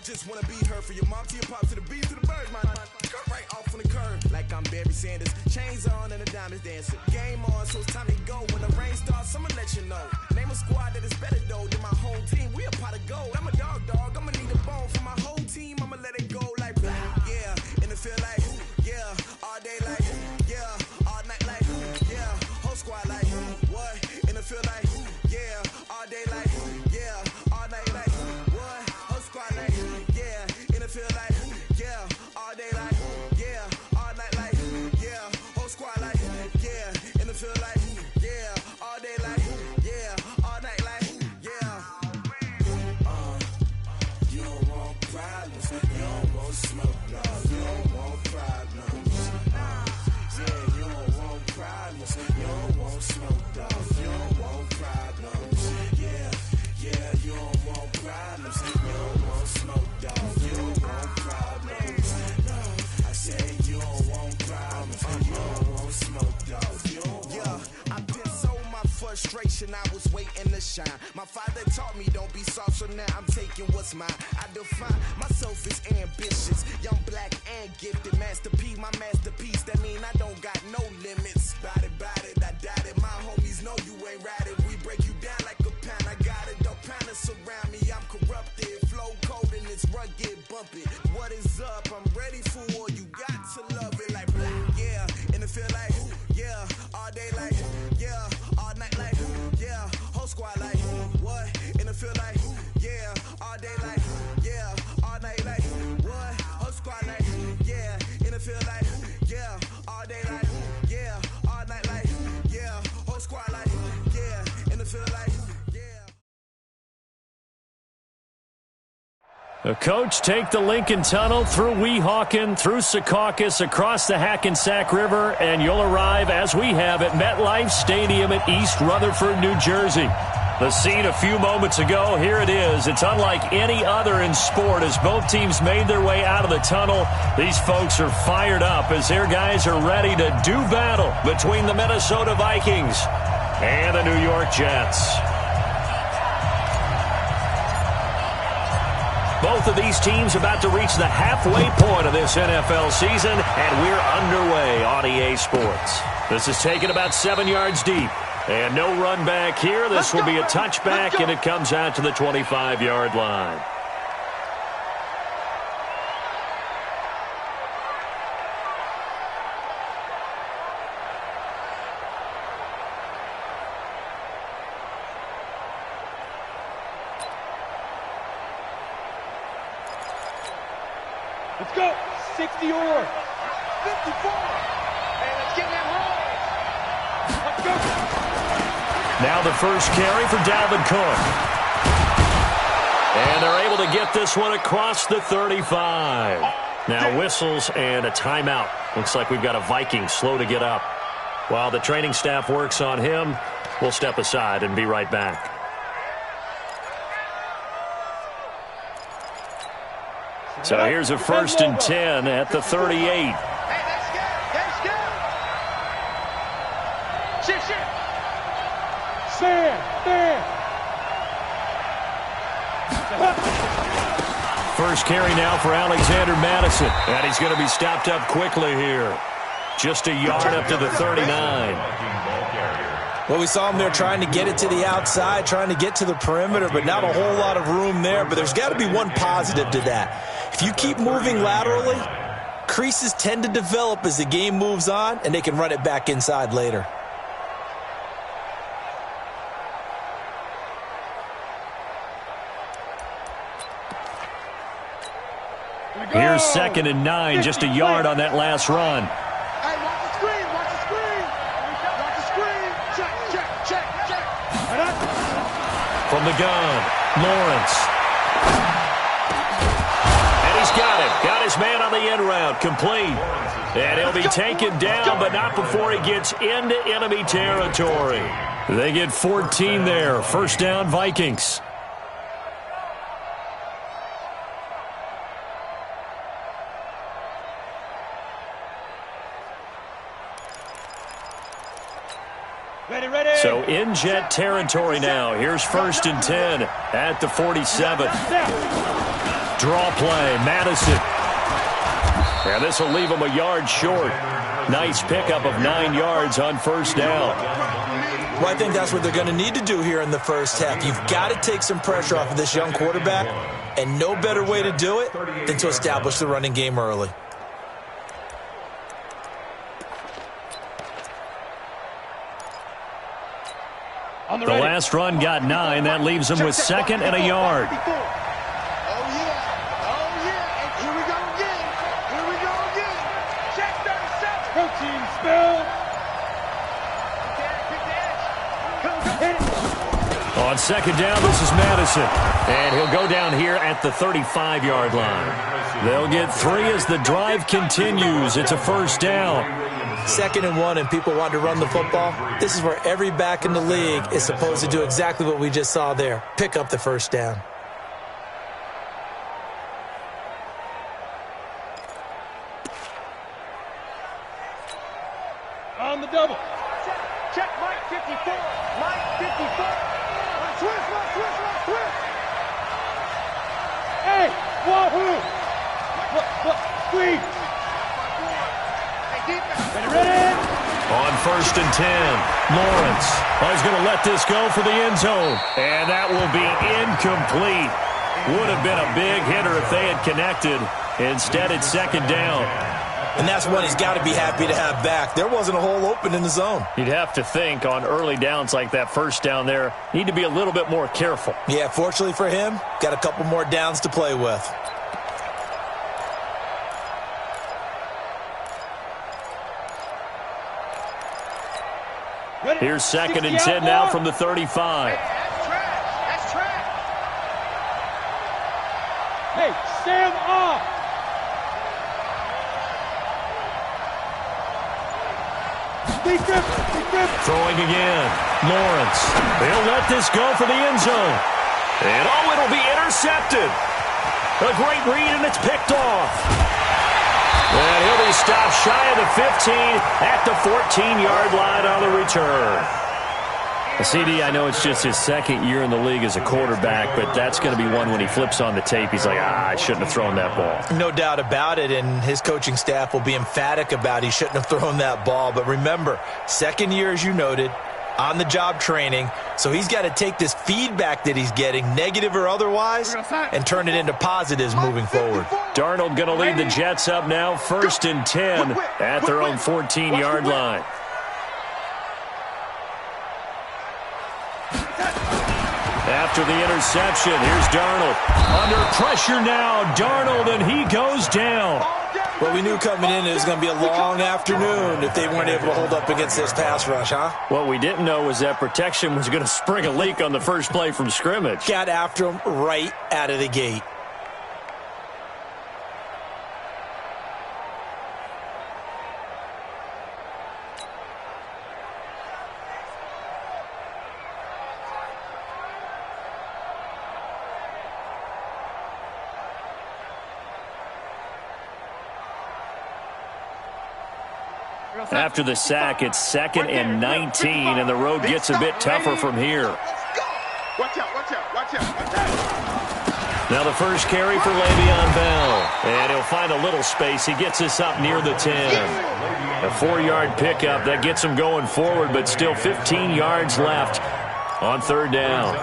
just wanna be her. For your mom to your pop to the beat to the bird, man. Cut right off on the curb, like I'm Barry Sanders. Chains on and the diamonds dancing. Game on, so it's time to go. When the rain starts, I'ma let you know. Name a squad that is better though than my whole team. We a pot of gold. I'm a dog. I'ma need a bone for my whole team. I'ma let it go like yeah. And it feel like yeah. All day like yeah. All night like yeah. Whole squad like what? And it feel like yeah. All day like yeah. All night like what? Whole squad like yeah. And it feel like yeah. All day like yeah. All night like yeah. Whole squad like yeah. And it feel like yeah. All day like yeah. All night like yeah. You don't want problems. You don't want smoke, no. You don't want problems. Yeah, you don't want problems. You don't want smoke, dog. You don't want problems. Yeah, you don't want problems. You don't want smoke, dog. You don't want problems. No, I said you don't want problems. You don't want smoke, dog. You don't want. I've been so my frustration, I was waiting to shine. My father taught me don't be soft, so now I'm taking what's mine. I define myself as ambitious, young, black, and gifted. Master P, my masterpiece. That mean I don't got no limits. Bout it, I doubt it. My homies know you ain't ratted. We break you down like a pound. I got it, don't pound it surround me. I'm corrupted, flow cold and it's rugged, bump it. What is up? I'm ready for war. You got to love it like black, yeah. And it feel like yeah. All day like yeah. All night like yeah. Whole squad like what? And it feel like yeah. All day like yeah. All night like what? Whole squad like yeah. And it feel like yeah. All day like yeah. All night like yeah. Whole squad like yeah. And it feel like yeah. The coach take the Lincoln Tunnel through Weehawken, through Secaucus, across the Hackensack River, and you'll arrive, as we have, at MetLife Stadium at East Rutherford, New Jersey. The scene a few moments ago, here it is. It's unlike any other in sport as both teams made their way out of the tunnel. These folks are fired up as their guys are ready to do battle between the Minnesota Vikings and the New York Jets. Both of these teams about to reach the halfway point of this NFL season, and we're underway on EA Sports. This is taken about 7 yards deep. And no run back here. This will be a touchback, and it comes out to the 25-yard line. Let's go. 60 or 54. And let's get that home. Let's go. Now the first carry for Dalvin Cook. And they're able to get this one across the 35. Now whistles and a timeout. Looks like we've got a Viking slow to get up. While the training staff works on him, we'll step aside and be right back. So here's a 1st and 10 at the 38. Hey, that's good. That's good. Shit. First carry now for Alexander Madison. And he's going to be stopped up quickly here. Just a yard up to the 39. Well, we saw him there trying to get it to the outside, trying to get to the perimeter, but not a whole lot of room there. But there's got to be one positive to that. If you keep moving laterally, creases tend to develop as the game moves on, and they can run it back inside later. Here's 2nd and 9, just a yard on that last run. Hey, watch the screen. Watch the screen. Check. From the gun, Lawrence. And he's got it. Got his man on the end route, complete. And he'll be taken down, but not before he gets into enemy territory. They get 14 there. First down, Vikings. Ready. So in Jet territory now. Here's 1st and 10 at the 47. Draw play, Madison. And this will leave him a yard short. Nice pickup of 9 yards on first down. Well, I think that's what they're going to need to do here in the first half. You've got to take some pressure off of this young quarterback, and no better way to do it than to establish the running game early. The last run got 9. That leaves him with 2nd and a yard. On 2nd down, this is Madison. And he'll go down here at the 35-yard line. They'll get 3 as the drive continues. It's a first down. 2nd and 1, and people want to run the football. This is where every back in the league is supposed to do exactly what we just saw there. Pick up the first down. On the double. Check Mike 54. Mike 54. Twist. Hey, wahoo. Squeeze. Ready? On 1st and 10, Lawrence. He's going to let this go for the end zone. And that will be incomplete. Would have been a big hitter if they had connected. Instead, it's 2nd down. And that's one he's got to be happy to have back. There wasn't a hole open in the zone. You'd have to think on early downs like that first down there, need to be a little bit more careful. Yeah, fortunately for him, got a couple more downs to play with. Here's 2nd and 10 now from the 35. That's track. Hey, stand off. Throwing again. Lawrence. They'll let this go for the end zone. And it'll be intercepted. A great read, and it's picked off. And he'll be stopped shy of the 15 at the 14-yard line on the return. CD, I know it's just his 2nd year in the league as a quarterback, but that's going to be one when he flips on the tape. He's like, I shouldn't have thrown that ball. No doubt about it, and his coaching staff will be emphatic about he shouldn't have thrown that ball. But remember, 2nd year, as you noted, on-the-job training, so he's got to take this feedback that he's getting, negative or otherwise, and turn it into positives moving forward. Darnold going to lead the Jets up now, 1st and 10 at their own 14-yard line. After the interception, here's Darnold. Under pressure now, Darnold, and he goes down. Well, we knew coming in it was going to be a long afternoon if they weren't able to hold up against this pass rush, huh? What we didn't know was that protection was going to spring a leak on the first play from scrimmage. Got after him right out of the gate. After the sack, it's 2nd and 19, and the road gets a bit tougher from here. Watch out. Now the first carry for Le'Veon Bell, and he'll find a little space. He gets us up near the 10. A 4-yard pickup that gets him going forward, but still 15 yards left on 3rd down.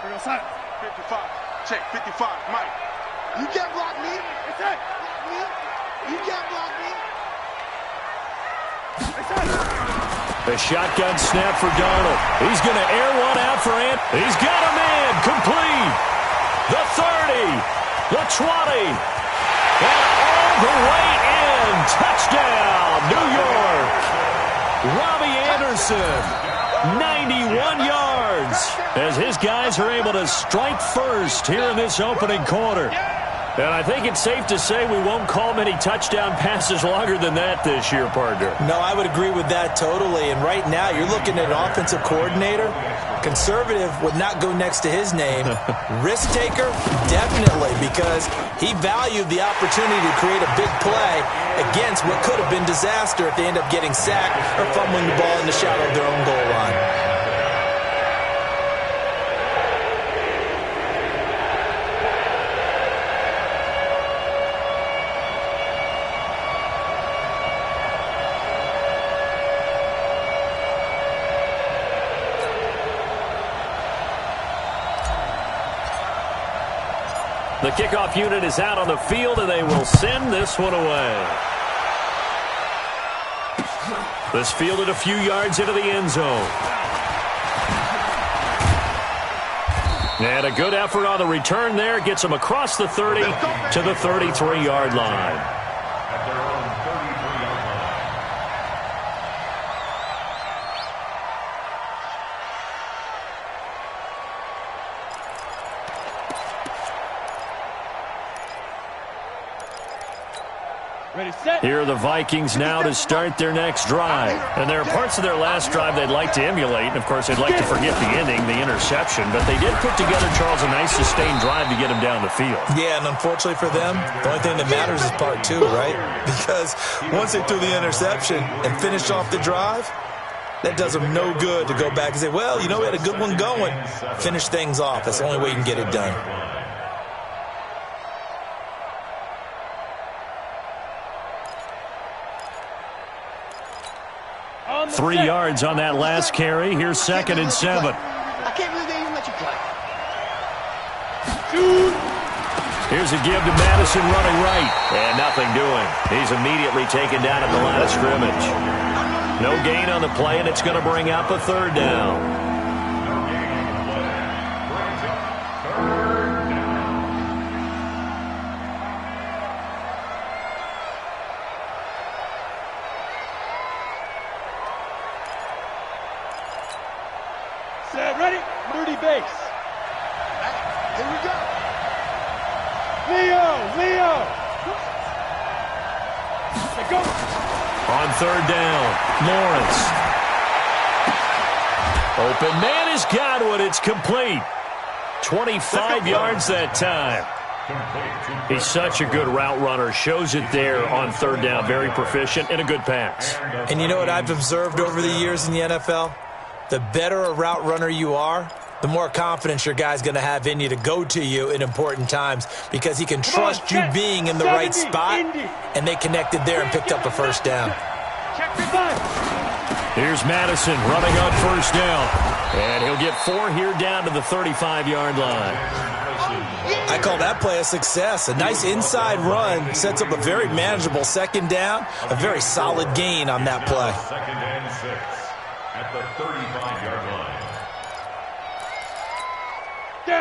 Outside. 55. Check 55. Mike. You can't block me. It's it. Block me. You can't block me. The shotgun snap for Darnold. He's going to air one out for Ant. He's got a man. Complete. The 30. The 20. And all the way in. Touchdown, New York. Robbie Anderson. 91 yards as his guys are able to strike first here in this opening quarter. And I think it's safe to say we won't call many touchdown passes longer than that this year, partner. No, I would agree with that totally. And right now, you're looking at an offensive coordinator. Conservative would not go next to his name. Risk taker, definitely, because he valued the opportunity to create a big play against what could have been disaster if they end up getting sacked or fumbling the ball in the shadow of their own goal line. The kickoff unit is out on the field, and they will send this one away. This fielded a few yards into the end zone. And a good effort on the return there. Gets them across the 30 to the 33-yard line. Here are the Vikings now to start their next drive. And there are parts of their last drive they'd like to emulate. And, of course, they'd like to forget the ending, the interception. But they did put together, Charles, a nice sustained drive to get him down the field. Yeah, and unfortunately for them, the only thing that matters is part two, right? Because once they threw the interception and finished off the drive, that does them no good to go back and say, well, you know, we had a good one going. Finish things off. That's the only way you can get it done. 3 yards on that last carry. Here's 2nd and 7. I can't believe they even let you play. Here's a give to Madison running right. And nothing doing. He's immediately taken down at the line of scrimmage. No gain on the play, and it's going to bring up a 3rd down. Ready? Moody base. Here we go. Leo. Let's go. On 3rd down, Lawrence. Open man has got one. It's complete. 25 yards that time. He's such a good route runner. Shows it there on 3rd down. Very proficient and a good pass. And you know what I've observed over the years in the NFL? The better a route runner you are, the more confidence your guy's going to have in you to go to you in important times because he can trust you being in the right spot, and they connected there and picked up a 1st down. Here's Madison running on 1st down, and he'll get 4 here down to the 35-yard line. I call that play a success. A nice inside run sets up a very manageable 2nd down, a very solid gain on that play. 2nd and 6. At the 35-yard line.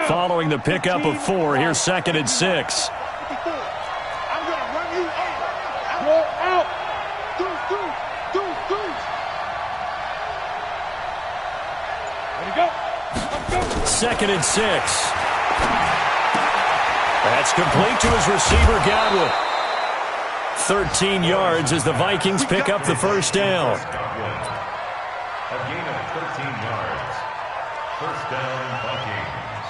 Following the pickup of 4, here's 2nd and 6. I'm going to run you over. Roll out. Do. Ready, go. Let's go. 2nd and 6. That's complete to his receiver, Godwin. 13 yards as the Vikings pick up the 1st down. A gain of 13 yards. 1st down, Vikings.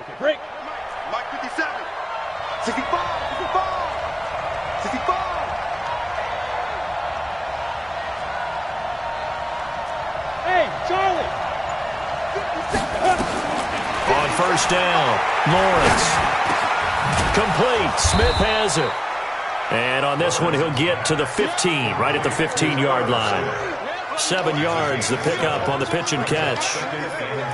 Okay, break. Mike 57. 65. 65. Hey, Charlie. 57. On 1st down, Lawrence. Complete. Smith has it. And on this one, he'll get to the 15, right at the 15-yard line. 7 yards, the pickup on the pitch and catch.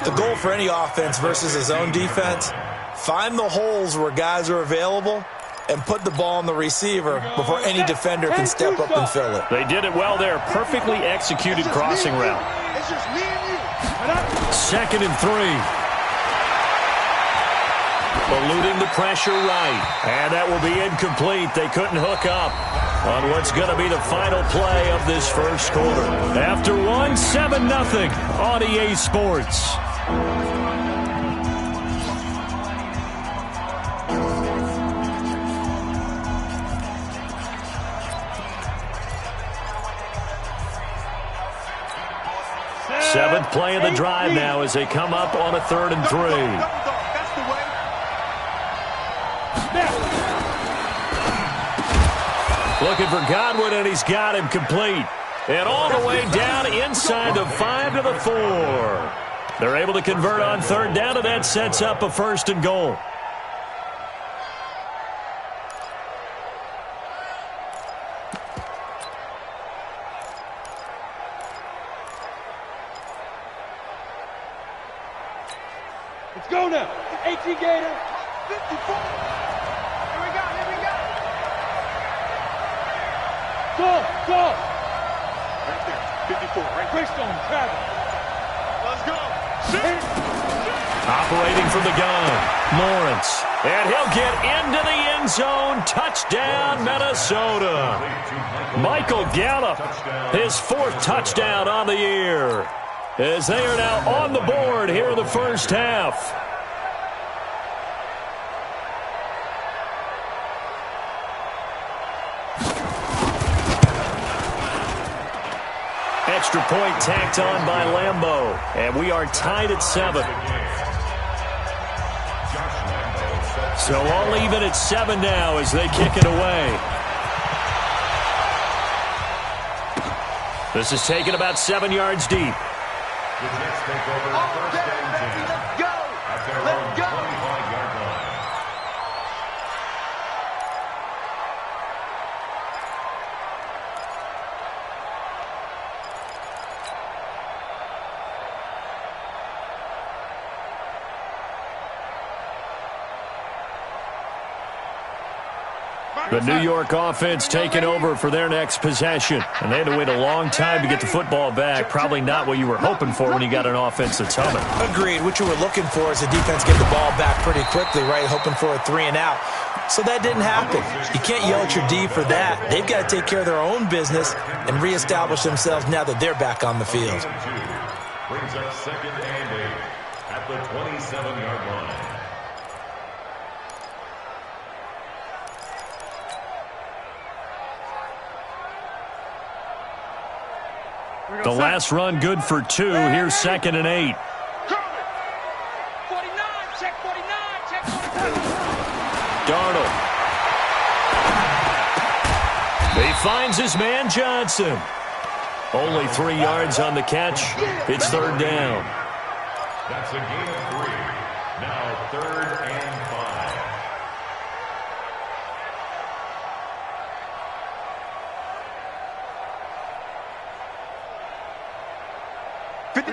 The goal for any offense versus his own defense, find the holes where guys are available and put the ball on the receiver before any defender can step up and fill it. They did it well there. Perfectly executed crossing route. It's just me and you. 2nd and 3. Eluding the pressure right. And that will be incomplete. They couldn't hook up. on what's going to be the final play of this first quarter. After one, 7-0 on EA Sports. Seventh play of the drive now as they come up on a 3rd and 3. That's the way. Looking for Godwin, and he's got him complete. And all the way down inside the 5 to the 4. They're able to convert on 3rd down, and that sets up a 1st and goal. Let's go now. 18 Gator. 54. Here we go. Go. Right there. 54. Right. Greystone. Travis. Let's go. Operating from the gun, Lawrence. And he'll get into the end zone. Touchdown, Minnesota. Michael Gallup, his 4th touchdown on the year, as they are now on the board here in the first half. Extra point tacked on by Lambeau, and we are tied at 7. So all even at 7 now as they kick it away. This is taken about 7 yards deep. The Jets take over first and 10. Let's go. At their own 25-yard line. The New York offense taking over for their next possession. And they had to wait a long time to get the football back. Probably not what you were hoping for when you got an offense that's humming. Agreed. What you were looking for is the defense get the ball back pretty quickly, right? Hoping for a 3 and out. So that didn't happen. You can't yell at your D for that. They've got to take care of their own business and reestablish themselves now that they're back on the field. Brings up 2nd and 8 at the 27-yard line. The last run good for 2. Here's 2nd and 8. 49. Check 49. Check 49. Darnold. He finds his man Johnson. Only 3 yards on the catch. It's 3rd down. That's a gain of 3. Now 3rd and 5.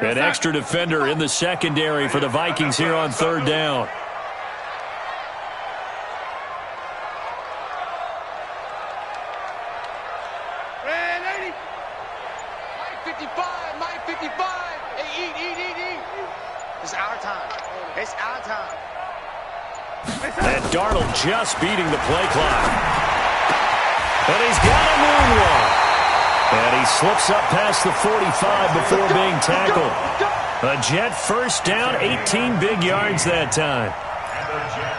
An extra defender in the secondary for the Vikings here on 3rd down. And 80. Mike 55. Mike 55. Hey, eat. It's our time. It's our time. And Darnold just beating the play clock. And he's got a moonwalk. And he slips up past the 45 before being tackled. A Jet 1st down, 18 big yards that time.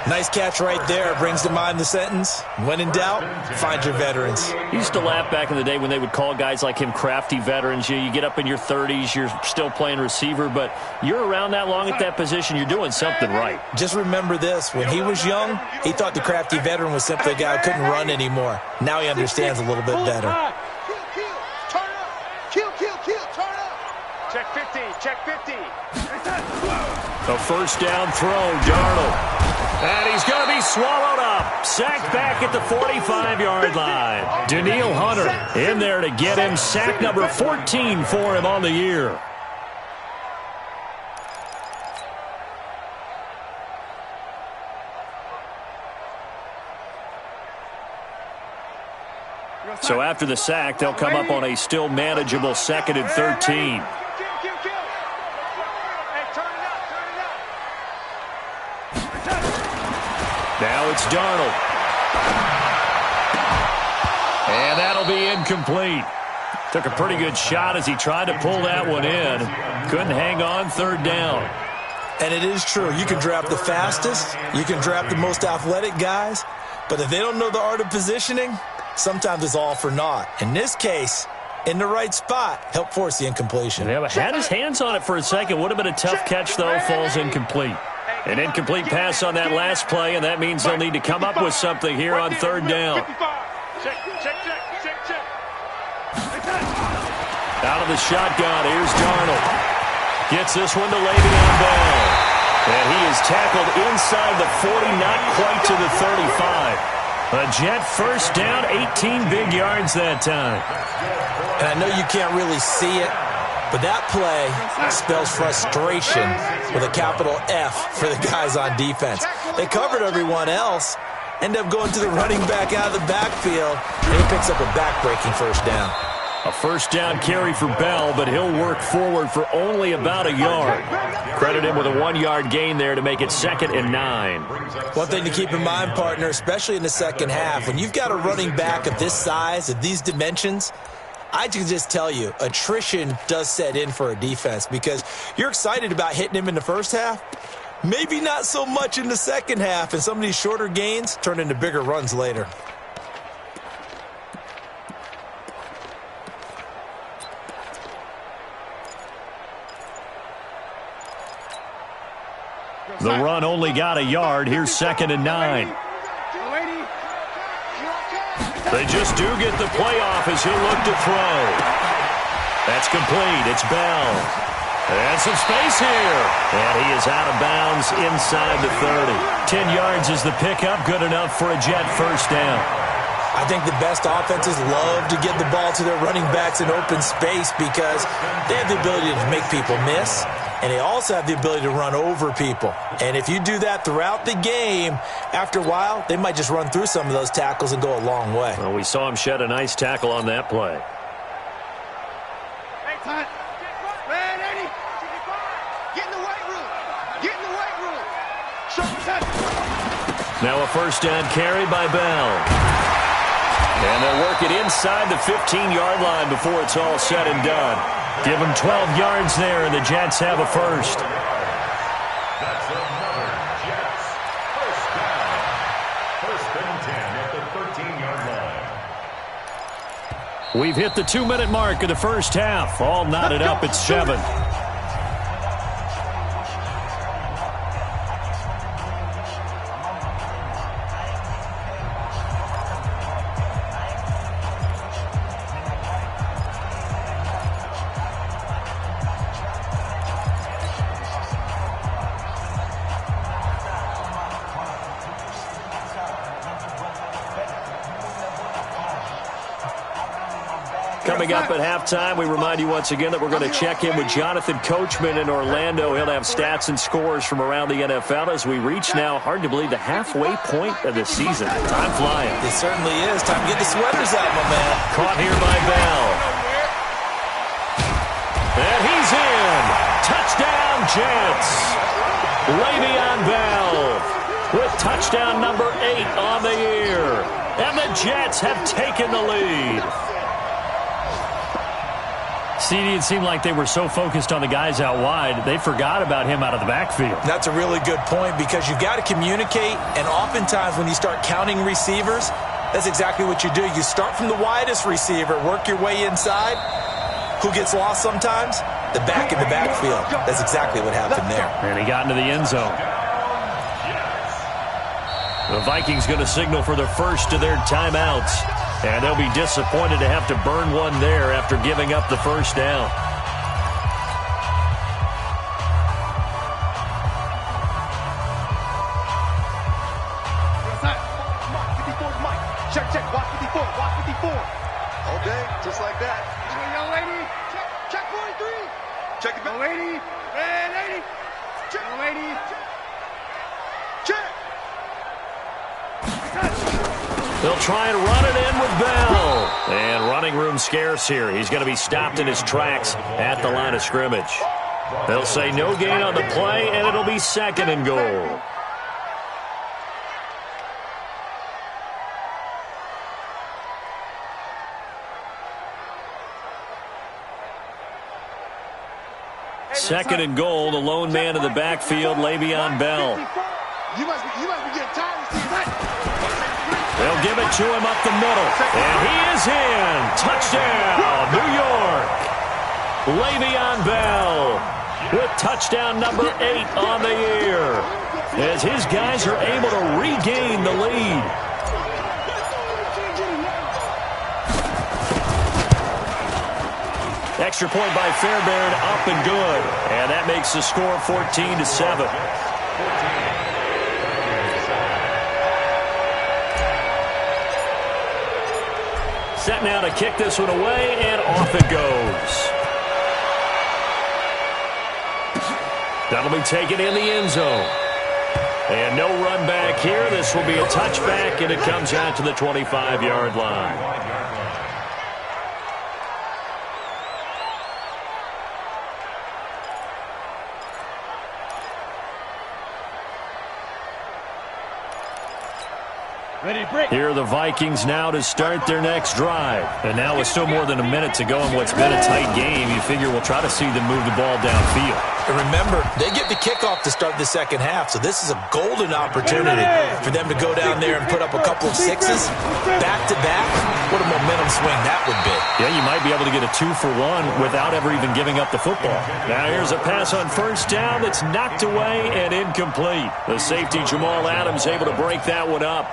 Nice catch right there. Brings to mind the sentence, when in doubt, find your veterans. You used to laugh back in the day when they would call guys like him crafty veterans. You get up in your 30s, you're still playing receiver, but you're around that long at that position, you're doing something right. Just remember this. When he was young, he thought the crafty veteran was simply a guy who couldn't run anymore. Now he understands a little bit better. Turn up. Kill. Turn up. Check 50. Check 50. A 1st down throw, Darnold. And he's going to be swallowed up. Sacked back at the 45-yard line. Danielle Hunter in there to get him. Sack number 14 for him on the year. So after the sack, they'll come up on a still manageable 2nd and 13. Now it's Darnold. And that'll be incomplete. Took a pretty good shot as he tried to pull that one in. Couldn't hang on, third down. And it is true. You can draft the fastest. You can draft the most athletic guys. But if they don't know the art of positioning, sometimes it's all for naught. In this case, in the right spot, help force the incompletion. Yeah, had his hands on it for a second. Would have been a tough catch, though. Falls incomplete. An incomplete pass on that last play, and that means they'll need to come up with something here on third down. Out of the shotgun, here's Darnold. Gets this one to Le'Veon Bell. And he is tackled inside the 40, not quite to the 35. A Jet first down, 18 big yards that time. And I know you can't really see it, but that play spells frustration with a capital F for the guys on defense. They covered everyone else, end up going to the running back out of the backfield, and he picks up a back-breaking first down. A first down carry for Bell, but he'll work forward for only about a yard. Credit him with a 1-yard gain there to make it 2nd and 9. One thing to keep in mind, partner, especially in the second half, when you've got a running back of this size, of these dimensions, I can just tell you, attrition does set in for a defense because you're excited about hitting him in the first half. Maybe not so much in the second half, and some of these shorter gains turn into bigger runs later. The run only got a yard. Here's 2nd and 9. They just do get the play off as he'll look to throw. That's complete. It's Bell. And some space here. And he is out of bounds inside the 30. 10 yards is the pickup. Good enough for a Jet first down. I think the best offenses love to get the ball to their running backs in open space because they have the ability to make people miss, and they also have the ability to run over people. And if you do that throughout the game, after a while, they might just run through some of those tackles and go a long way. Well, we saw him shed a nice tackle on that play. Hey, time. Man, Eddie. Get in the weight room. Get in the weight room. Shoulder touch. Now a first down carry by Bell. And they'll work it inside the 15-yard line before it's all said and done. Give them 12 yards there, and the Jets have a first. That's another Jets first down. 1st and 10 at the 13-yard line. We've hit the 2-minute mark of the first half. All knotted up at 7. Coming up at halftime, we remind you once again that we're going to check in with Jonathan Coachman in Orlando. He'll have stats and scores from around the NFL as we reach now, hard to believe, the halfway point of the season. Time flying. It certainly is. Time to get the sweaters out, my man. Caught here by Bell. And he's in. Touchdown, Jets. Le'Veon Bell with touchdown number 8 on the year. And the Jets have taken the lead. CD, it seemed like they were so focused on the guys out wide, they forgot about him out of the backfield. That's a really good point because you've got to communicate, and oftentimes when you start counting receivers, that's exactly what you do. You start from the widest receiver, work your way inside. Who gets lost sometimes? The back in the backfield. That's exactly what happened there. And he got into the end zone. The Vikings going to signal for the first of their timeouts. And they'll be disappointed to have to burn one there after giving up the first down. Check, watch 54, watch 54. Okay, just like that. Young lady, check 43. Check it back. Young lady, man, lady. Check. Young lady, check. They'll try and run it in with Bell. And running room scarce here. He's going to be stopped in his tracks at the line of scrimmage. They'll say no gain on the play, and it'll be 2nd and goal. Second and goal, the lone man in the backfield, Le'Veon Bell. You must be getting tired of seeing that. They'll give it to him up the middle. And he is in. Touchdown, New York. Le'Veon Bell with touchdown number 8 on the year, as his guys are able to regain the lead. Extra point by Fairbairn, up and good. And that makes the score 14-7. Set now to kick this one away, and off it goes. That'll be taken in the end zone. And no run back here. This will be a touchback, and it comes out to the 25-yard line. Here are the Vikings now to start their next drive. And now with still more than a minute to go in what's been a tight game, you figure we'll try to see them move the ball downfield. And remember, they get the kickoff to start the second half, so this is a golden opportunity for them to go down there and put up a couple of sixes back-to-back. What a momentum swing that would be. Yeah, you might be able to get a 2-for-1 without ever even giving up the football. Now here's a pass on first down that's knocked away and incomplete. The safety, Jamal Adams, able to break that one up.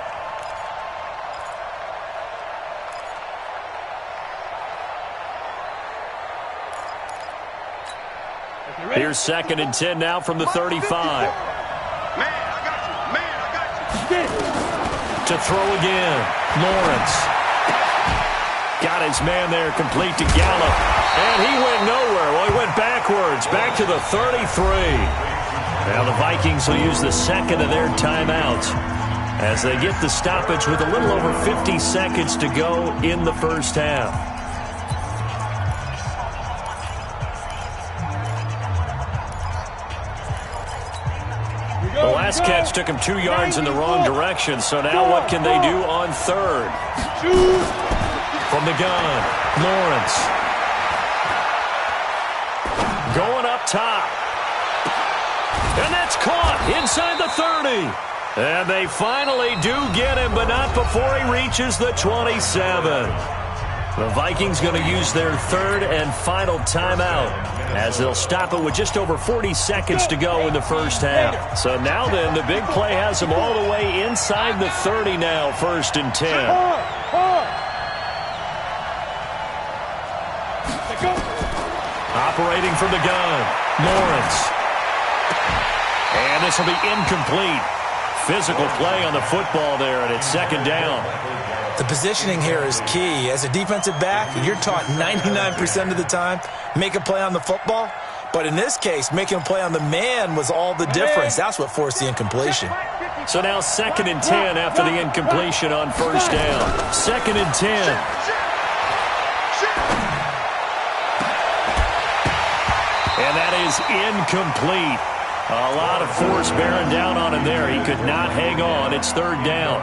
Here's second and 10 now from the 35. Man, I got you. Man, I got you. To throw again. Lawrence. Got his man there, complete to Gallup. And he went nowhere. Well, he went backwards, back to the 33. Now the Vikings will use the second of their timeouts as they get the stoppage with a little over 50 seconds to go in the first half. The last catch took him 2 yards in the wrong direction, so now what can they do on third? From the gun, Lawrence. Going up top. And that's caught inside the 30. And they finally do get him, but not before he reaches the 27. The Vikings going to use their third and final timeout as they'll stop it with just over 40 seconds to go in the first half. So now then, the big play has them all the way inside the 30 now, first and 10. Operating from the gun, Lawrence. And this will be incomplete. Physical play on the football there, and it's second down. The positioning here is key. As a defensive back, you're taught 99% of the time, make a play on the football. But in this case, making a play on the man was all the difference. That's what forced the incompletion. So now second and 10 after the incompletion on first down. Second and 10. And that is incomplete. A lot of force bearing down on him there. He could not hang on. It's third down.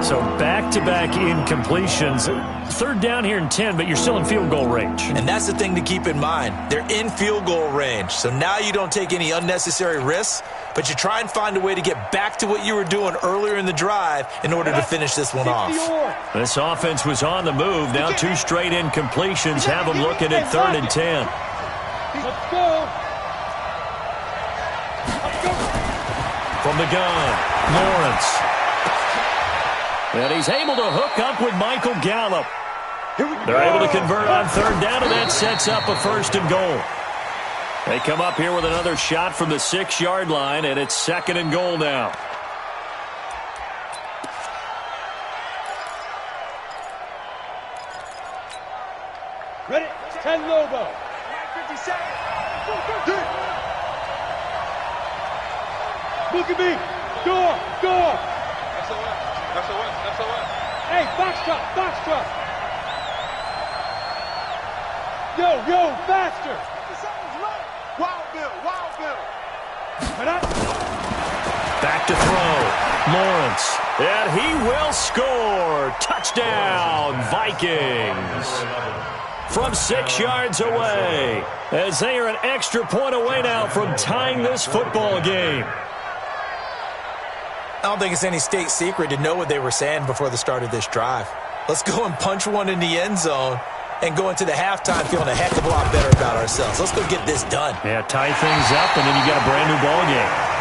So back-to-back incompletions. Third down here in 10, but you're still in field goal range. And that's the thing to keep in mind. They're in field goal range. So now you don't take any unnecessary risks, but you try and find a way to get back to what you were doing earlier in the drive in order to finish this one off. This offense was on the move. Now 2 straight incompletions have them looking at third and 10. Let's go. From the gun, Lawrence. And he's able to hook up with Michael Gallup. They're able to convert on third down, and that sets up a first and goal. They come up here with another shot from the 6-yard line, and it's second and goal now. Ready? 10 Lobo. 50 seconds. Look at me. Go. SOS. Hey, box truck. Yo, faster. Wild Bill. Back to throw. Lawrence. And he will score. Touchdown, Vikings. from 6 yards away, as they are an extra point away now from tying this football game. I don't think it's any state secret to know what they were saying before the start of this drive. Let's go and punch one in the end zone and go into the halftime feeling a heck of a lot better about ourselves. Let's go get this done. Yeah, tie things up, and then you got a brand new ball game.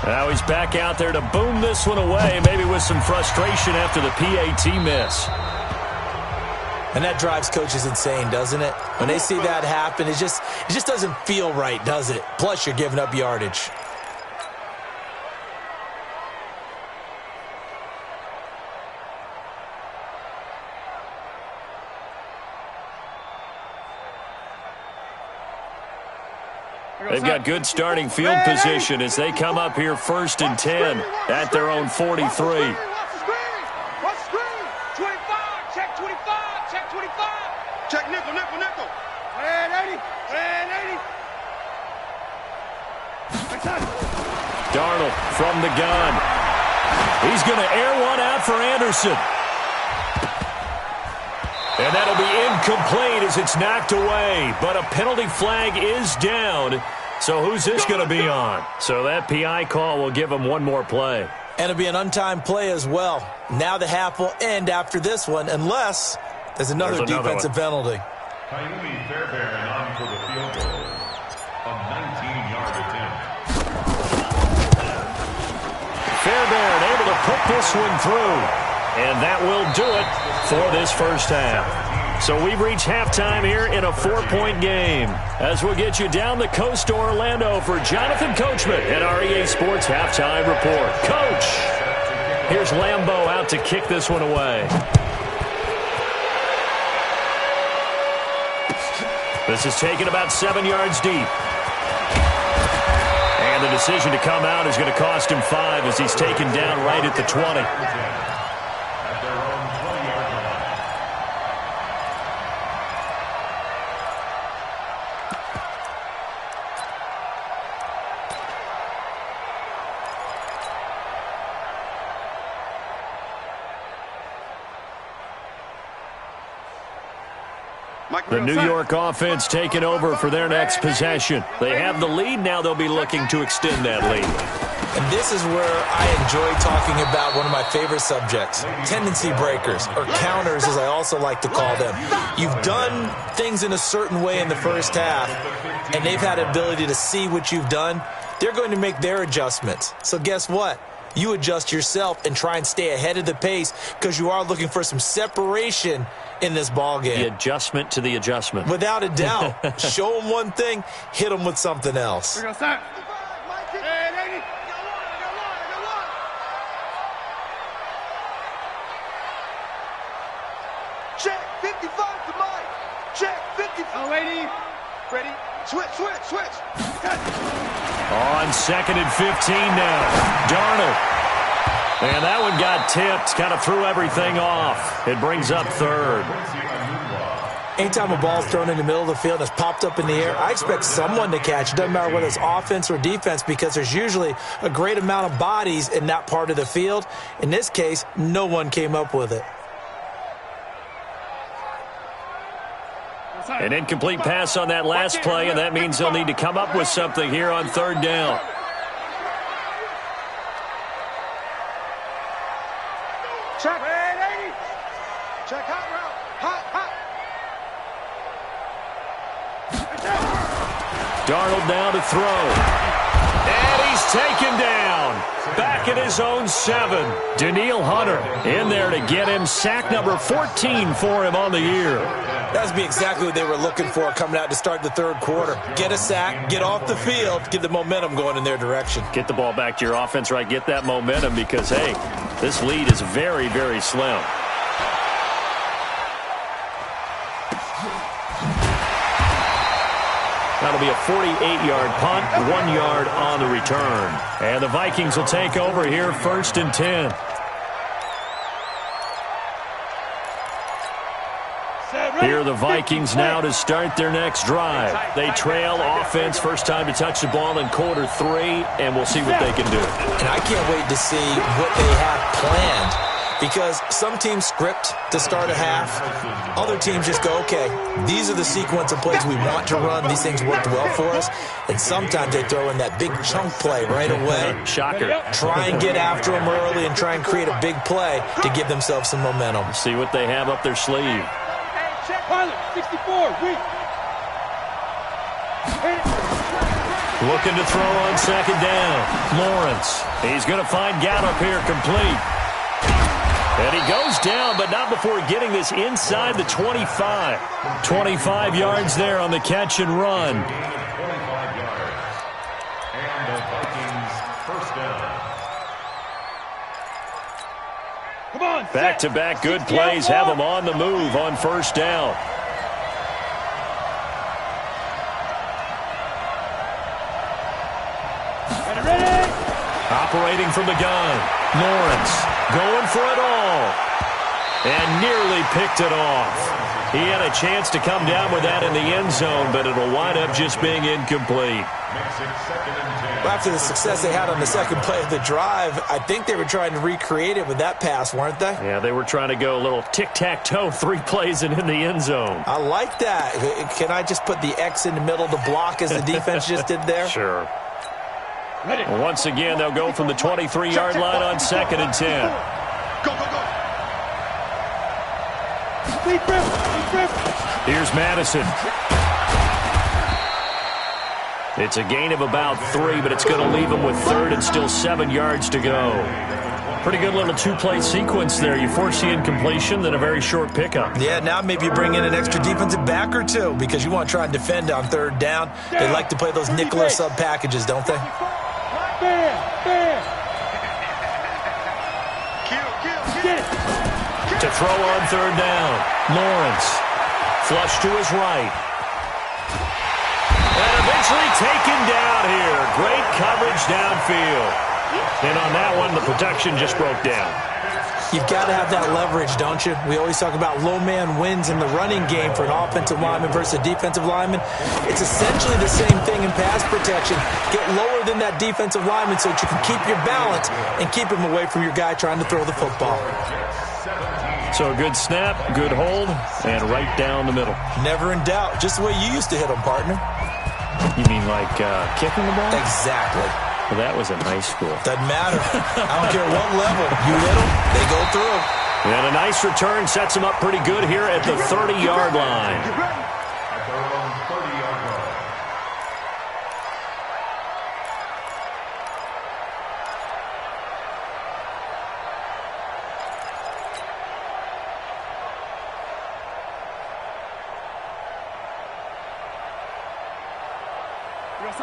Now he's back out there to boom this one away, maybe with some frustration after the PAT miss. And that drives coaches insane, doesn't it? When they see that happen, it just doesn't feel right, does it? Plus, you're giving up yardage. They've got good starting field position as they come up here 1st and 10 at their own 43. Watch the screen. 25. Check 25. Check 25. Check nickel. Red 80. Darnold from the gun. He's going to air one out for Anderson. And that'll be incomplete as it's knocked away. But a penalty flag is down. So who's this going to be on? So that PI call will give him one more play. And it'll be an untimed play as well. Now the half will end after this one, unless there's another defensive penalty. Kylie Fairbairn on for the field goal. A 19-yard attempt. Fairbairn able to put this one through. And that will do it for this first half. So we've reached halftime here in a 4-point game. As we'll get you down the coast to Orlando for Jonathan Coachman at our EA Sports Halftime Report. Coach, here's Lambeau out to kick this one away. This is taken about 7 yards deep. And the decision to come out is going to cost him 5 as he's taken down right at the 20. The New York offense taking over for their next possession. They have the lead. Now they'll be looking to extend that lead. And this is where I enjoy talking about one of my favorite subjects, tendency breakers, or counters as I also like to call them. You've done things in a certain way in the first half, and they've had the ability to see what you've done. They're going to make their adjustments. So guess what? You adjust yourself and try and stay ahead of the pace because you are looking for some separation in this ball game. The adjustment to the adjustment. Without a doubt. Show them one thing, hit them with something else. Here we go, start. Check 55 to Mike. Check 55. Oh, lady. Ready? Switch. On 2nd and 15 now. Darnold. And that one got tipped. Kind of threw everything off. It brings up 3rd. Anytime a ball's thrown in the middle of the field and it's popped up in the air, I expect someone to catch. It doesn't matter whether it's offense or defense because there's usually a great amount of bodies in that part of the field. In this case, no one came up with it. An incomplete pass on that last play, and that means they'll need to come up with something here on 3rd down. Check. Check hot route. Hot. Darnold down to throw. And he's taken down. Back at his own 7. Daniil Hunter in there to get him sack number 14 for him on the year. That's be exactly what they were looking for coming out to start the 3rd quarter. Get a sack, get off the field, get the momentum going in their direction. Get the ball back to your offense, right? Get that momentum because, hey, this lead is very, very slim. That'll be a 48-yard punt, 1 yard on the return. And the Vikings will take over here 1st and 10. Set, Here are the Vikings now to start their next drive. They trail offense, first time to touch the ball in quarter 3, and we'll see what they can do. And I can't wait to see what they have planned, because some teams script to start a half. Other teams just go, okay, these are the sequence of plays we want to run. These things worked well for us. And sometimes they throw in that big chunk play right away. Shocker. Try and get after them early and try and create a big play to give themselves some momentum. See what they have up their sleeve. Pilot, 64, weak. Looking to throw on second down. Lawrence. He's going to find Gallup here complete. And he goes down, but not before getting this inside the 25. 25 yards there on the catch and run. 25 yards. And the Vikings first down. Come on. Back-to-back good plays have them on the move on first down. Ready. Operating from the gun. Lawrence going for it all. And nearly picked it off. He had a chance to come down with that in the end zone, but it'll wind up just being incomplete. Makes it 2nd and 10. Well, after the success they had on the second play of the drive, I think they were trying to recreate it with that pass, weren't they? Yeah, they were trying to go a little tic-tac-toe, 3 plays and in the end zone. I like that. Can I just put the X in the middle to block as the defense just did there? Sure. Well, once again, they'll go from the 23-yard line on 2nd and 10. Go, go, go. Deep grip. Here's Madison. It's a gain of about 3, but it's going to leave them with 3rd and still 7 yards to go. Pretty good little 2-play sequence there. You force the incompletion, then a very short pickup. Yeah, now maybe you bring in an extra defensive back or two because you want to try and defend on 3rd down. They like to play those nickel or sub packages, don't they? Bam. Get it. To throw on 3rd down. Lawrence. Flush to his right. And eventually taken down here. Great coverage downfield. And on that one, the protection just broke down. You've got to have that leverage, don't you? We always talk about low man wins in the running game for an offensive lineman versus a defensive lineman. It's essentially the same thing in pass protection. Get lower than that defensive lineman so that you can keep your balance and keep him away from your guy trying to throw the football. So a good snap, good hold, and right down the middle. Never in doubt. Just the way you used to hit them, partner. You mean like kicking the ball? Exactly. Well, that was in high school. Doesn't matter. I don't care what level. You hit them, they go through. And a nice return sets them up pretty good here at the 30-yard line. At their own 30-yard line.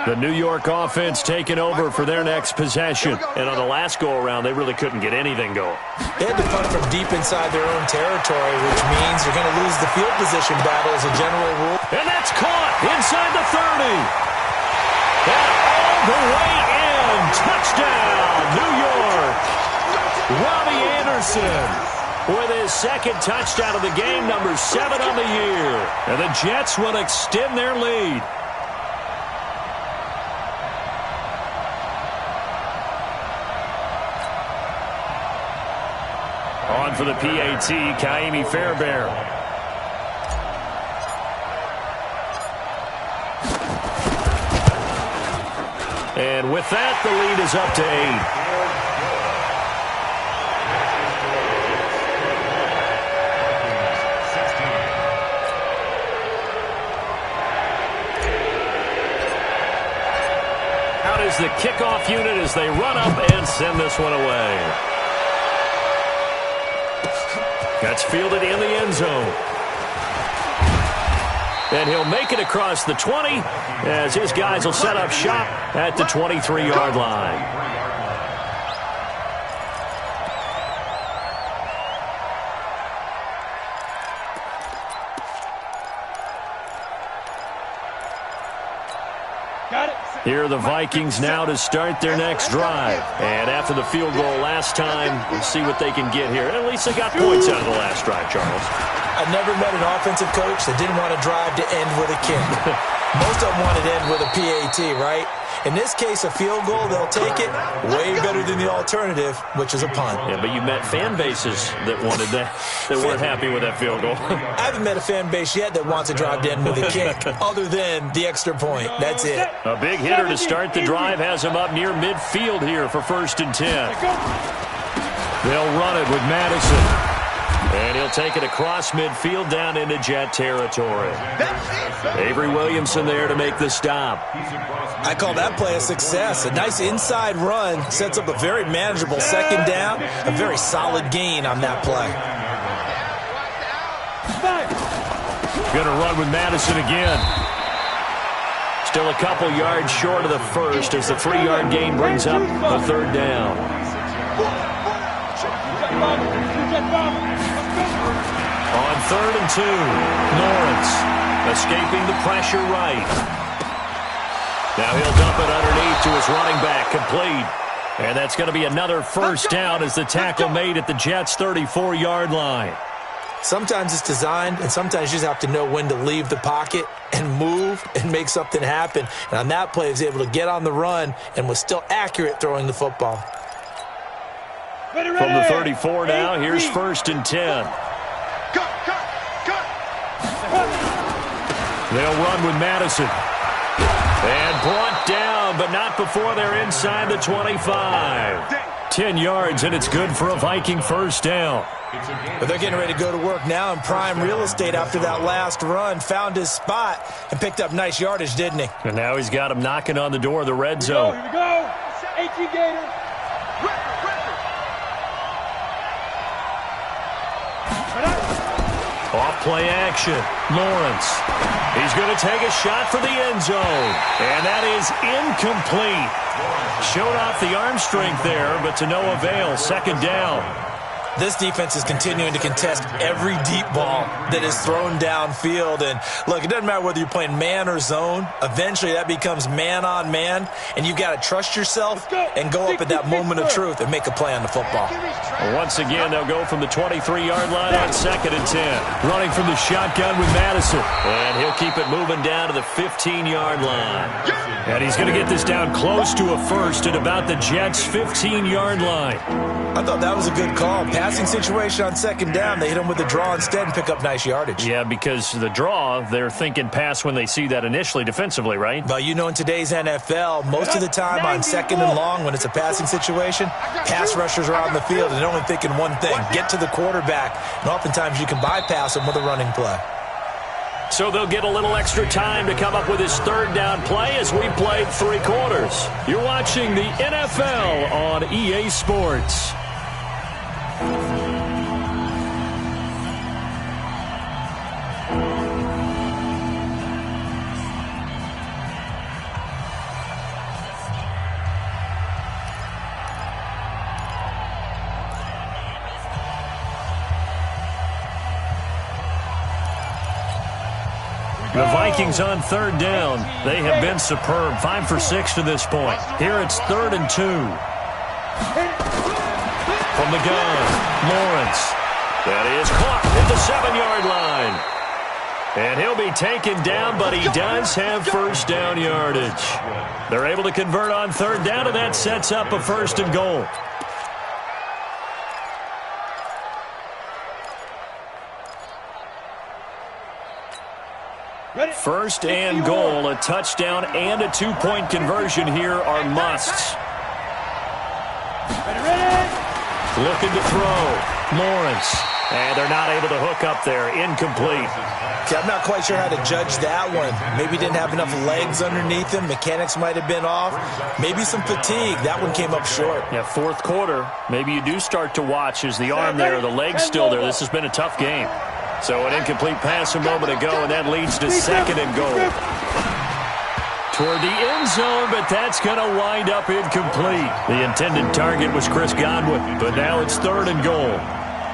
The New York offense taking over for their next possession. And on the last go-around, they really couldn't get anything going. They had to punt from deep inside their own territory, which means you're going to lose the field position battle as a general rule. And that's caught inside the 30. And all the way in. Touchdown, New York. Robbie Anderson with his 2nd touchdown of the game, number 7 on the year. And the Jets will extend their lead. On for the PAT, Kaimi Fairbairn. And with that, the lead is up to 8. Out is the kickoff unit as they run up and send this one away. That's fielded in the end zone. And he'll make it across the 20 as his guys will set up shop at the 23-yard line. Here are the Vikings now to start their next drive. And after the field goal last time, we'll see what they can get here. At least they got points out of the last drive, Charles. I've never met an offensive coach that didn't want to drive to end with a kick. Most of them wanted to end with a PAT, right? In this case, a field goal, they'll take it. Way better than the alternative, which is a punt. Yeah, but you met fan bases that wanted that, that weren't happy with that field goal. I haven't met a fan base yet that wants to drive to end with a kick, other than the extra point. That's it. A big hitter to start the drive has him up near midfield here for 1st and 10. They'll run it with Madison. And he'll take it across midfield down into Jet territory. Avery Williamson there to make the stop. I call that play a success. A nice inside run sets up a very manageable 2nd down. A very solid gain on that play. Going to run with Madison again. Still a couple yards short of the first as the 3-yard gain brings up a 3rd down. On 3rd and 2, Lawrence escaping the pressure right. Now he'll dump it underneath to his running back, complete. And that's going to be another 1st down as the tackle made at the Jets' 34-yard line. Sometimes it's designed, and sometimes you just have to know when to leave the pocket and move and make something happen. And on that play, he was able to get on the run and was still accurate throwing the football. From the 34 now, here's 1st and 10. They'll run with Madison. And brought down, but not before they're inside the 25. 10 yards, and it's good for a Viking 1st down. But they're getting ready to go to work now in prime real estate after that last run. Found his spot and picked up nice yardage, didn't he? And now he's got him knocking on the door of the red zone. Here we go. 18 Gator. Off play action. Lawrence. He's going to take a shot for the end zone. And that is incomplete. Showed off the arm strength there, but to no avail. 2nd down. This defense is continuing to contest every deep ball that is thrown downfield. And, look, it doesn't matter whether you're playing man or zone. Eventually, that becomes man-on-man, and you've got to trust yourself and go up at that moment of truth and make a play on the football. Once again, they'll go from the 23-yard line on 2nd and 10. Running from the shotgun with Madison. And he'll keep it moving down to the 15-yard line. And he's going to get this down close to a 1st at about the Jets' 15-yard line. I thought that was a good call. Passing situation on 2nd down, they hit him with the draw instead and pick up nice yardage. Yeah, because the draw, they're thinking pass when they see that initially defensively, right? Well, you know, in today's NFL, most of the time on 2nd and long, when it's a passing situation, pass rushers are out in the field and they're only thinking one thing, get to the quarterback. And oftentimes you can bypass them with a running play. So they'll get a little extra time to come up with his 3rd down play as we played 3 quarters. You're watching the NFL on EA Sports. The Vikings on 3rd down. They have been superb. 5 for 6 to this point. Here it's 3rd and 2. From the gun, Lawrence. That is caught at the 7-yard line. And he'll be taken down, but he does have 1st down yardage. They're able to convert on 3rd down, and that sets up a 1st and goal. First and goal, a touchdown and a 2-point conversion here are musts. Looking to throw. Lawrence. And they're not able to hook up there. Incomplete. Okay, I'm not quite sure how to judge that one. Maybe didn't have enough legs underneath him. Mechanics might have been off. Maybe some fatigue. That one came up short. Yeah, 4th quarter. Maybe you do start to watch as the arm there, the leg's still there. This has been a tough game. So an incomplete pass a moment ago, and that leads to 2nd and goal. Toward the end zone, but that's going to wind up incomplete. The intended target was Chris Godwin, but now it's 3rd and goal.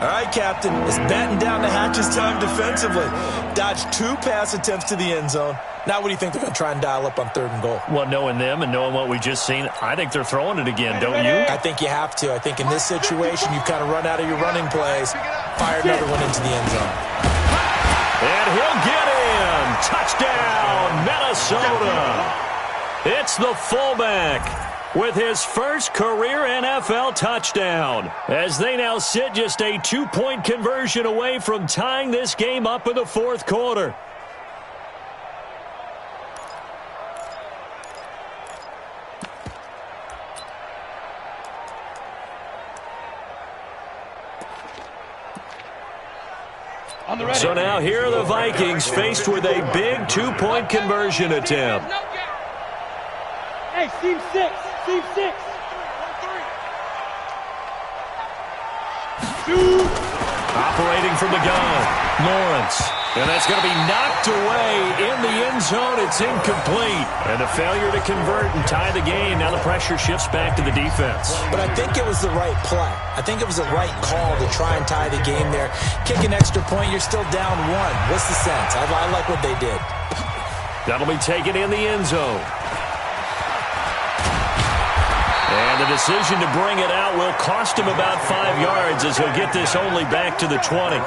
All right, Captain, it's batten down the hatches time defensively. Dodged 2 pass attempts to the end zone. Now what do you think they're going to try and dial up on 3rd and goal? Well, knowing them and knowing what we just seen, I think they're throwing it again, don't you? I think you have to. I think in this situation, you kind of run out of your running plays, fire another one into the end zone. And he'll get in. Touchdown, Minnesota. It's the fullback with his first career NFL touchdown, as they now sit just a 2-point conversion away from tying this game up in the 4th quarter. So now here are the Vikings faced with a big 2-point conversion attempt. Hey, Steve 6. Steve 6. Operating from the gun, Lawrence. And that's going to be knocked away in the end zone. It's incomplete. And a failure to convert and tie the game. Now the pressure shifts back to the defense. But I think it was the right play. I think it was the right call to try and tie the game there. Kick an extra point, you're still down 1. What's the sense? I like what they did. That'll be taken in the end zone. And the decision to bring it out will cost him about 5 yards, as he'll get this only back to the 20.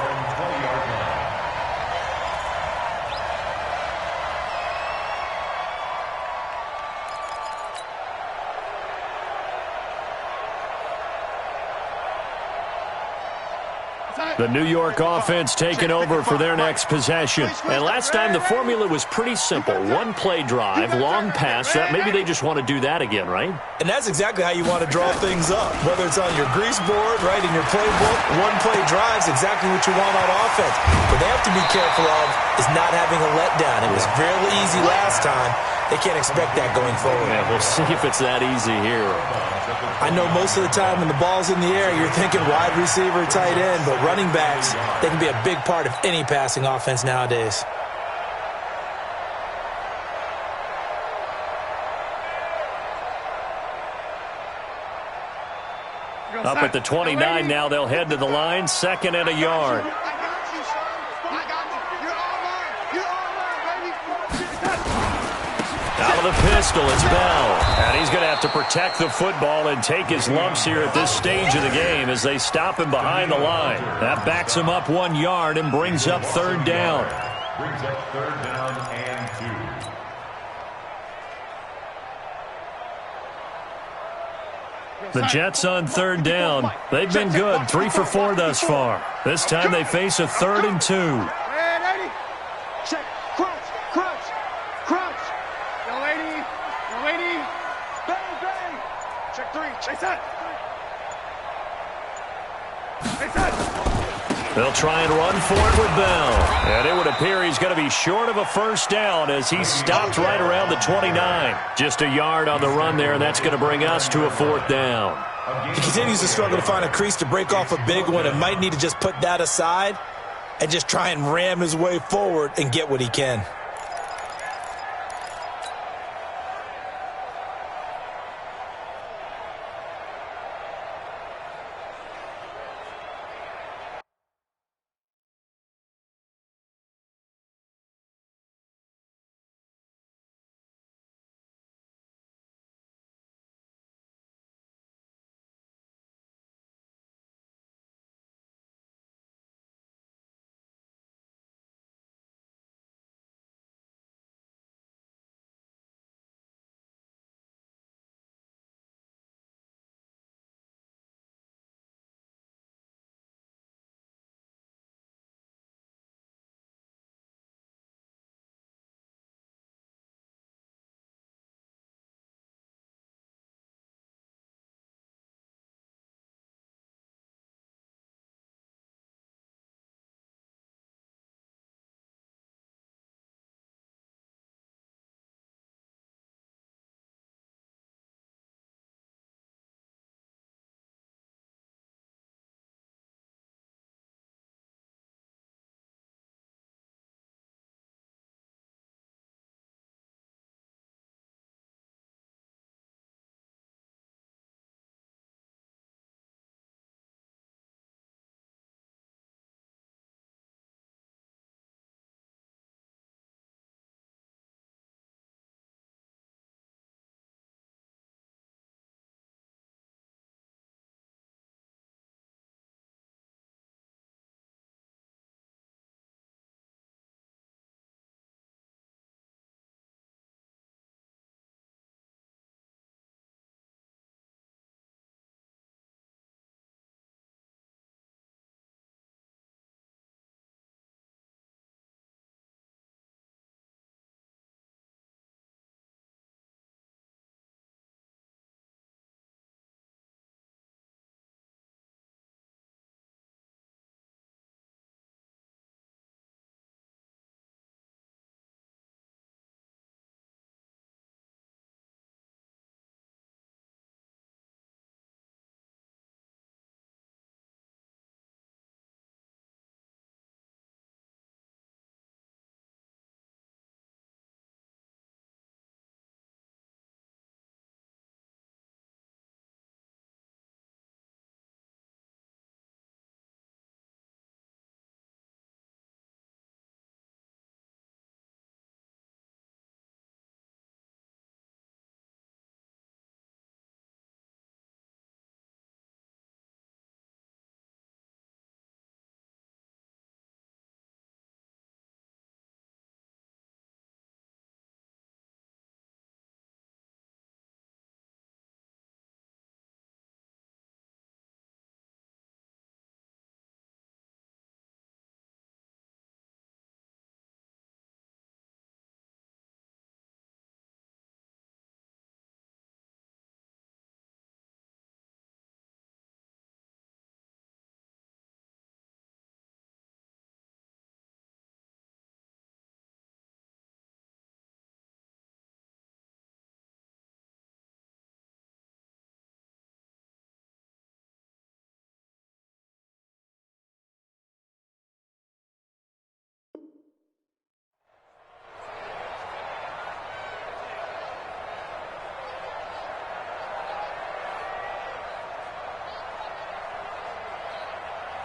The New York offense taking over for their next possession. And last time the formula was pretty simple. 1-play drive, long pass. Maybe they just want to do that again, right? And that's exactly how you want to draw things up. Whether it's on your grease board, right, in your playbook, 1-play drive's exactly what you want on offense. What they have to be careful of is not having a letdown. It was fairly easy last time. They can't expect that going forward. Yeah, we'll see if it's that easy here. I know most of the time when the ball's in the air, you're thinking wide receiver, tight end, but running backs, they can be a big part of any passing offense nowadays. Up at the 29 now, they'll head to the line, 2nd and a yard. Out of the pistol, it's Bell. And he's going to have to protect the football and take his lumps here at this stage of the game as they stop him behind the line. That backs him up 1 yard and brings up 3rd down. Brings up 3rd down and 2. The Jets on 3rd down. They've been good, 3 for 4 thus far. This time they face a 3rd and 2. Check. Crunch. Young lady. Bang. Check 3. Chase that. They'll try and run for it with Bell. And it would appear he's going to be short of a 1st down as he stopped right around the 29. Just a yard on the run there, and that's going to bring us to a 4th down. He continues to struggle to find a crease to break off a big one and might need to just put that aside and just try and ram his way forward and get what he can.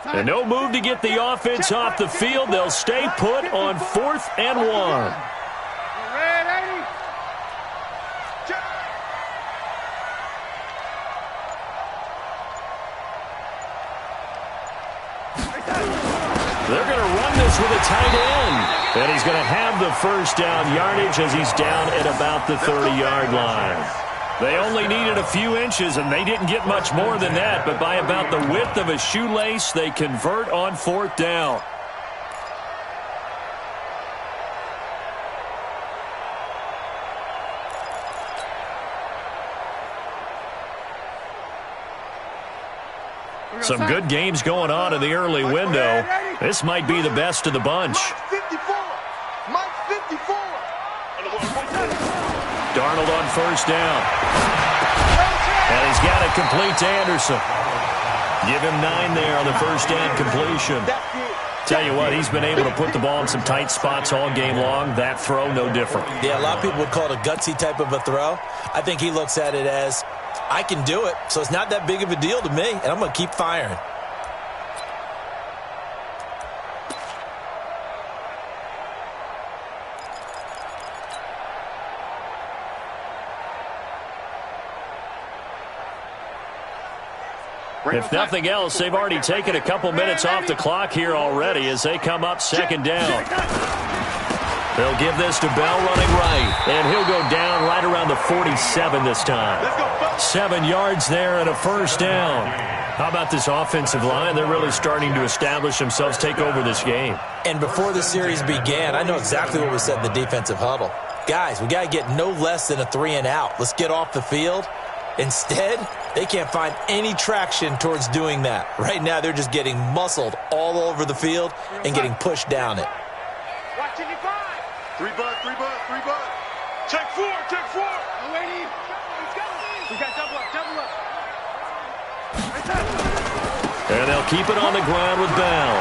And no move to get the offense off the field. They'll stay put on 4th and 1. They're going to run this with a tight end. And he's going to have the first down yardage as he's down at about the 30-yard line. They only needed a few inches, and they didn't get much more than that. But by about the width of a shoelace, they convert on 4th down. Some good games going on in the early window. This might be the best of the bunch. Darnold on 1st down. And he's got it complete to Anderson. Give him 9 there on the 1st down completion. Tell you what, he's been able to put the ball in some tight spots all game long. That throw, no different. Yeah, a lot of people would call it a gutsy type of a throw. I think he looks at it as, I can do it, so it's not that big of a deal to me, and I'm going to keep firing. If nothing else, they've already taken a couple minutes off the clock here already as they come up 2nd down. They'll give this to Bell running right, and he'll go down right around the 47 this time. 7 yards there and a 1st down. How about this offensive line? They're really starting to establish themselves, take over this game. And before the series began, I know exactly what was said in the defensive huddle. Guys, we got to get no less than a 3-and-out. Let's get off the field. Instead, they can't find any traction towards doing that. Right now, they're just getting muscled all over the field and getting pushed down it. Watching you 5. 3 butt. Check 4. Lady. We got double up. And they'll keep it on the ground with Bell.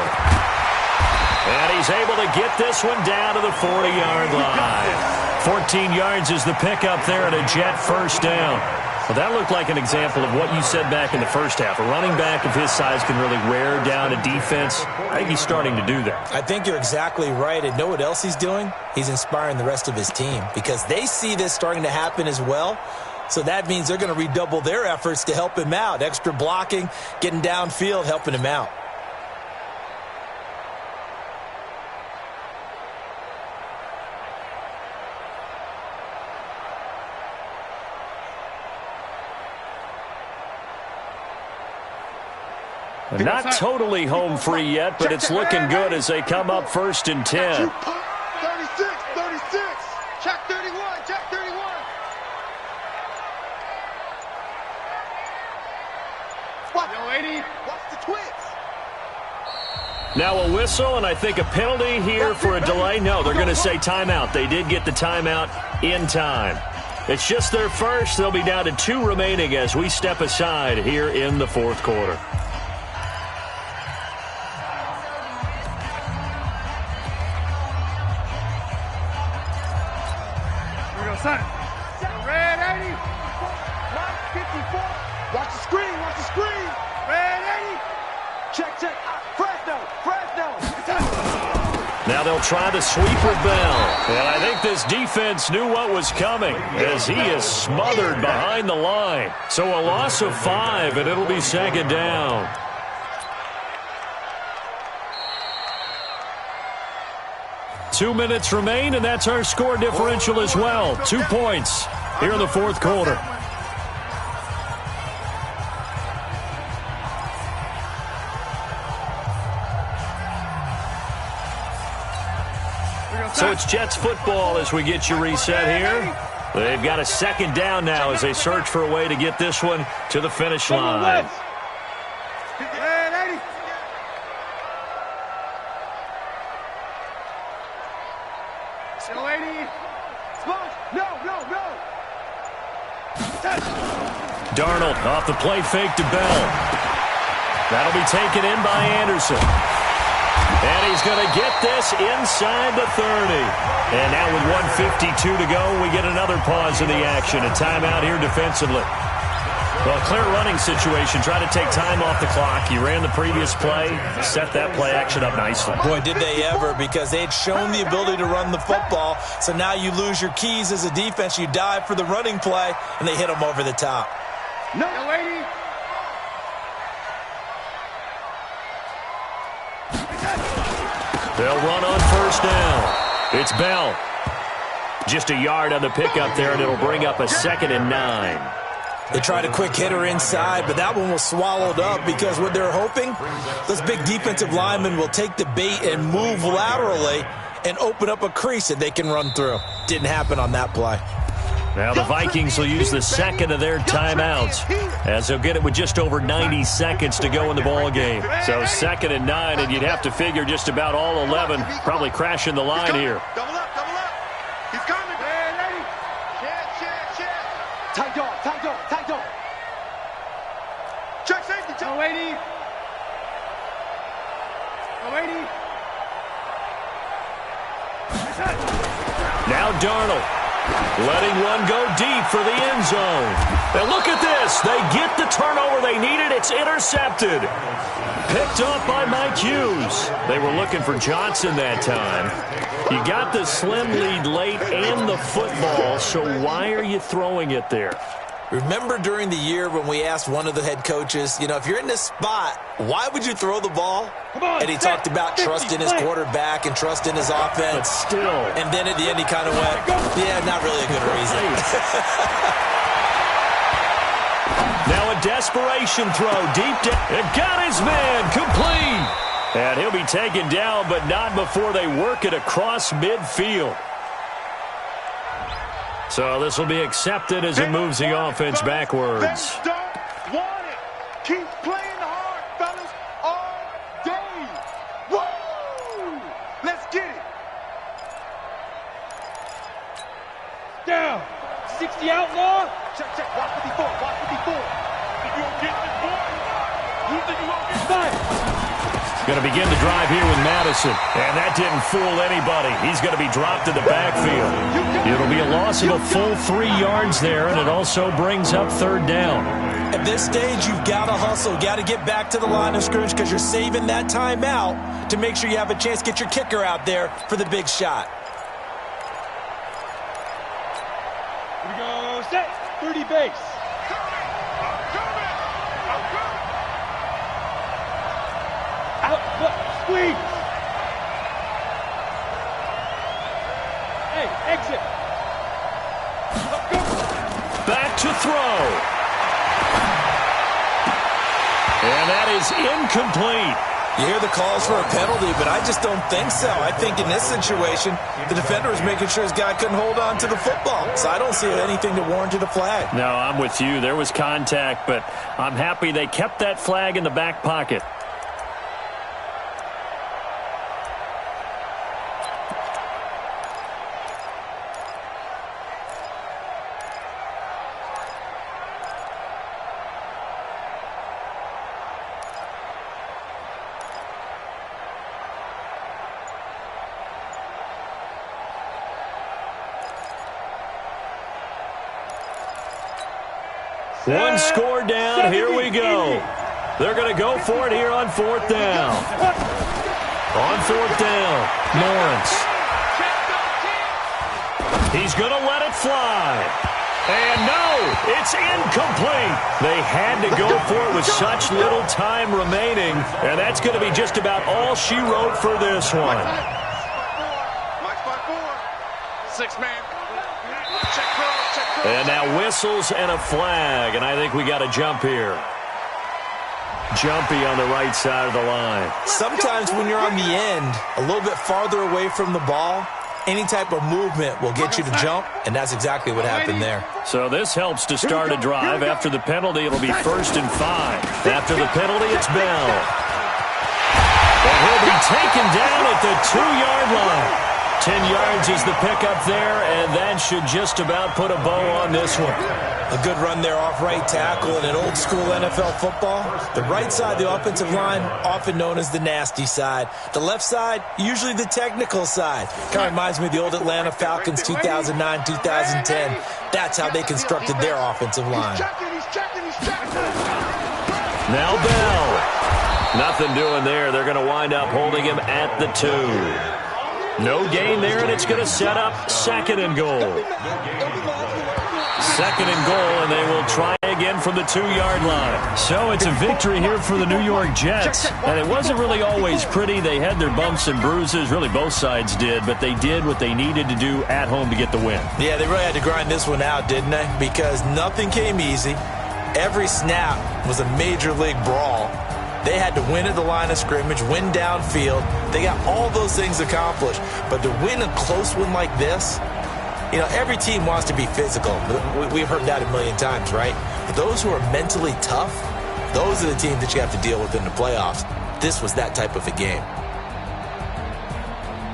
And he's able to get this one down to the 40-yard line. 14 yards is the pickup there and a Jet 1st down. Well, that looked like an example of what you said back in the first half. A running back of his size can really wear down a defense. I think he's starting to do that. I think you're exactly right. And know what else he's doing? He's inspiring the rest of his team because they see this starting to happen as well. So that means they're going to redouble their efforts to help him out. Extra blocking, getting downfield, helping him out. Not totally home free yet, but it's looking good as they come up 1st and 10. 36. Check 31. Watch the twins. Now a whistle, and I think a penalty here for a delay. No, they're going to say timeout. They did get the timeout in time. It's just their first. They'll be down to 2 remaining as we step aside here in the 4th quarter. Red 80. Mark 54. Watch the screen. Red 80. Check. Fresno. Now they'll try the sweep with Bell. And I think this defense knew what was coming as he is smothered behind the line. So a loss of 5, and it'll be 2nd down. Two minutes remain, and that's our score differential as well. 2 points here in the 4th quarter. So it's Jets football as we get you reset here. They've got a 2nd down now as they search for a way to get this one to the finish line. Darnold off the play fake to Bell. That'll be taken in by Anderson. And he's going to get this inside the 30. And now with 1:52 to go, we get another pause in the action. A timeout here defensively. Well, clear running situation. Try to take time off the clock. You ran the previous play, set that play action up nicely. Boy, did they ever, because they had shown the ability to run the football. So now you lose your keys as a defense. You dive for the running play, and they hit them over the top. No, lady. They'll run on first down. It's Bell. Just a yard on the pickup there, and it'll bring up a 2nd and 9. They tried a quick hitter inside, but that one was swallowed up because what they're hoping, those big defensive linemen will take the bait and move laterally and open up a crease that they can run through. Didn't happen on that play. Now the Vikings will use the 2nd of their timeouts, as they'll get it with just over 90 seconds to go in the ball game. So 2nd and 9, and you'd have to figure just about all 11 probably crashing the line here. Double up, double up. He's coming. Hey, lady. Check. Tight dog, tight dog, tight dog. Check safety, check. No, lady. No, lady. Now Darnold, letting one go deep for the end zone. And look at this. They get the turnover they needed. It's intercepted. Picked off by Mike Hughes. They were looking for Johnson that time. You got the slim lead late and the football, so why are you throwing it there? Remember during the year when we asked one of the head coaches, if you're in this spot, why would you throw the ball? And he talked about trust in his quarterback and trust in his offense. But still. And then at the end he kind of went, yeah, not really a good reason. Now a desperation throw deep down. It got his man complete. And he'll be taken down, but not before they work it across midfield. So this will be accepted as it moves the offense backwards. They don't want it. Keep playing hard, fellas, all day. Woo! Let's get it. Down. 60 outlaw. Check, check. Watch 54. Watch 54. Think you gonna get this, boy? You think you gonna get Five. Going to begin the drive here with Madison. And that didn't fool anybody. He's going to be dropped in the backfield. It'll be a loss of a full 3 yards there, and it also brings up 3rd down. At this stage, you've got to hustle. Got to get back to the line of scrimmage because you're saving that timeout to make sure you have a chance to get your kicker out there for the big shot. Here we go. Set. 30 base. Out, look, squeeze. Hey, exit. Let's go. Back to throw. And that is incomplete. You hear the calls for a penalty, but I just don't think so. I think in this situation, the defender was making sure his guy couldn't hold on to the football. So I don't see anything to warrant a flag. No, I'm with you. There was contact, but I'm happy they kept that flag in the back pocket. One score down. Here we go. They're going to go for it here on 4th down. On 4th down, Lawrence. He's going to let it fly. And no, it's incomplete. They had to go for it with such little time remaining, and that's going to be just about all she wrote for this one. Mike's by 4. 6-man. And now whistles and a flag, and I think we got a jump here. Jumpy on the right side of the line. Sometimes when you're on the end, a little bit farther away from the ball, any type of movement will get you to jump, and that's exactly what happened there. So this helps to start a drive. After the penalty, it'll be 1st and 5. After the penalty, it's Bell. And he'll be taken down at the 2-yard line. 10 yards is the pickup there, and that should just about put a bow on this one. A good run there off right tackle in an old-school NFL football. The right side, the offensive line, often known as the nasty side. The left side, usually the technical side. Kind of reminds me of the old Atlanta Falcons 2009-2010. That's how they constructed their offensive line. He's checking, he's checking, he's checking. Now Bell. Nothing doing there. They're going to wind up holding him at the 2. No gain there, and it's going to set up second and goal. Second and goal, and they will try again from the 2-yard line. So it's a victory here for the New York Jets. And it wasn't really always pretty. They had their bumps and bruises. Really, both sides did. But they did what they needed to do at home to get the win. Yeah, they really had to grind this one out, didn't they? Because nothing came easy. Every snap was a major league brawl. They had to win at the line of scrimmage, win downfield. They got all those things accomplished. But to win a close one like this, you know, every team wants to be physical. We've heard that a million times, right? But those who are mentally tough, those are the teams that you have to deal with in the playoffs. This was that type of a game.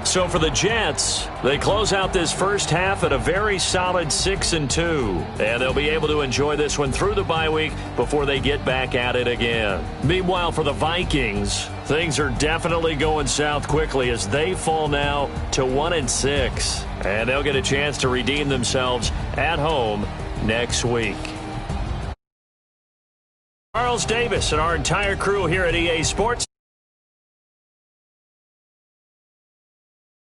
So for the Jets, they close out this first half at a very solid 6-2. And they'll be able to enjoy this one through the bye week before they get back at it again. Meanwhile, for the Vikings, things are definitely going south quickly as they fall now to 1-6. And they'll get a chance to redeem themselves at home next week. Charles Davis and our entire crew here at EA Sports